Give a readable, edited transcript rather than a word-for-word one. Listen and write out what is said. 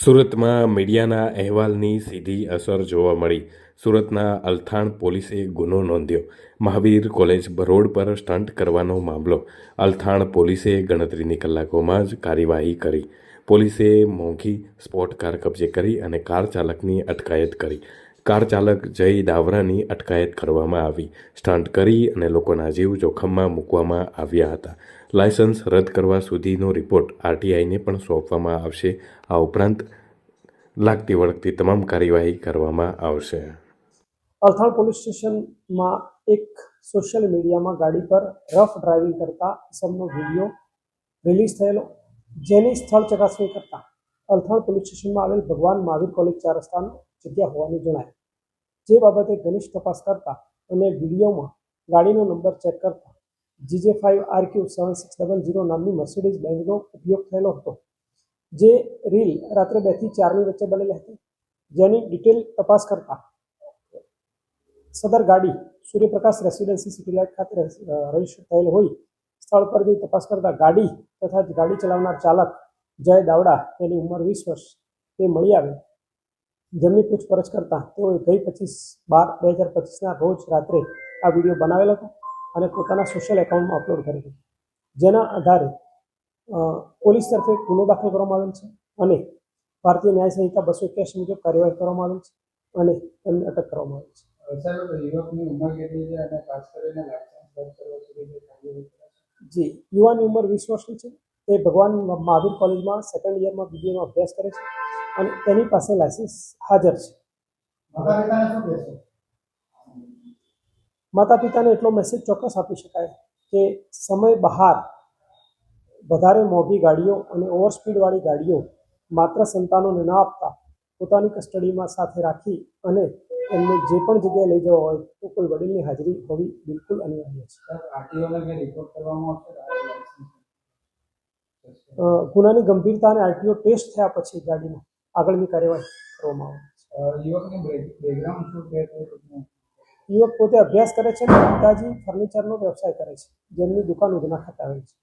સુરતમાં મીડિયાના અહેવાલની સીધી અસર જોવા મળી. સુરતના અલથાણ પોલીસે ગુનો નોંધ્યો. મહાવીર કોલેજ રોડ પર સ્ટન્ટ કરવાનો મામલો. અલથાણ પોલીસે ગણતરીની કલાકોમાં જ કાર્યવાહી કરી. પોલીસે મોંઘી સ્પોર્ટ કાર કબજે કરી અને કાર ચાલકની અટકાયત કરી. કાર ચાલક જય દાવરાની અટકાયત કરવામાં આવી. સ્ટન્ટ કરી અને લોકોના જીવ જોખમમાં મૂકવામાં આવ્યા હતા. લાયસન્સ રદ કરવા સુધીનો રિપોર્ટ આરટીઆઈને પણ સોંપવામાં આવશે. આ ઉપરાંત લાગતી વળગતી તમામ કાર્યવાહી કરવામાં આવશે. અલથાણ પોલીસ સ્ટેશનમાં એક સોશિયલ મીડિયામાં ગાડી પર રફ ડ્રાઇવિંગ કરતા ઇસમનો વિડીયો રિલીઝ થયેલો, જેની સ્થળ ચકાસણી કરતા અલથાણ પોલીસ સ્ટેશનમાં આવેલ ભગવાન મહાવીર કોલેજ 4 રસ્તાનો જગ્યા હોવાનું જણાય. જે બાબતે ઘનિષ્ઠ તપાસ કરતા અને વિડીયોમાં ગાડીનો નંબર ચેક કરતા GJ5RQ7600 નામની મર્સિડીઝ બેન્ઝનો ઉપયોગ થયેલો હતો, જે રીલ રાત્રે 2 થી 4ની વચ્ચે બનેલી હતી. જેની ડિટેલ તપાસ કરતા સદર ગાડી સૂર્યપ્રકાશ રેસિડેન્સી સિટી લાઇટ ખાતે રજીસ્ટર થયેલ હોય. સ્થળ પર જઈ તપાસ કરતા ગાડી તથા ગાડી ચલાવનાર ચાલક જય દાવડા, તેની ઉંમર 20 વર્ષ, તે મળી આવે. જેમની પૂછપરછ કરતા તેઓએ ગઈ 25/12/2025ના રોજ રાત્રે આ વિડીયો બનાવેલ હતો અને પોતાના સોશિયલ એકાઉન્ટમાં અપલોડ કરેલ હતો. જેના આધારે પોલીસ તરફે ગુનો દાખલ કરવામાં આવેલ છે અને ભારતીય ન્યાય સંહિતા 281 મુજબ કાર્યવાહી કરવામાં આવેલ છે અને તેમને અટક કરવામાં આવેલ છે. જી, યુવાની ઉંમર 20 વર્ષની છે. તે ભગવાન મહાવીર કોલેજમાં સેકન્ડ યરમાં બીબીએમાં અભ્યાસ કરે છે અને તેની પાસે લાયસન્સ હાજર છે. માતા પિતાને એટલો મેસેજ ચોક્કસ આપી શકાય કે સમય બહાર વધારે મોંઘી ગાડીઓ અને ઓવરસ્પીડવાળી ગાડીઓ માત્ર સંતાનોને ન આપતા પોતાની કસ્ટડીમાં સાથે રાખી અને એમને જે પણ જગ્યાએ લઈ જવા હોય તો કોઈ વડીલની હાજરી હોવી બિલકુલ અનિવાર્ય છે. ગુનાની ગંભીરતા અને આરટીઓ ટેસ્ટ થયા પછી ગાડીનો આગળની કાર્યવાહી કરવામાં આવે છે. યુવક પોતે અભ્યાસ કરે છે અને પિતાજી ફર્નિચરનો વ્યવસાય કરે છે, જેમની દુકાન ઉધના ખાતે આવેલ છે.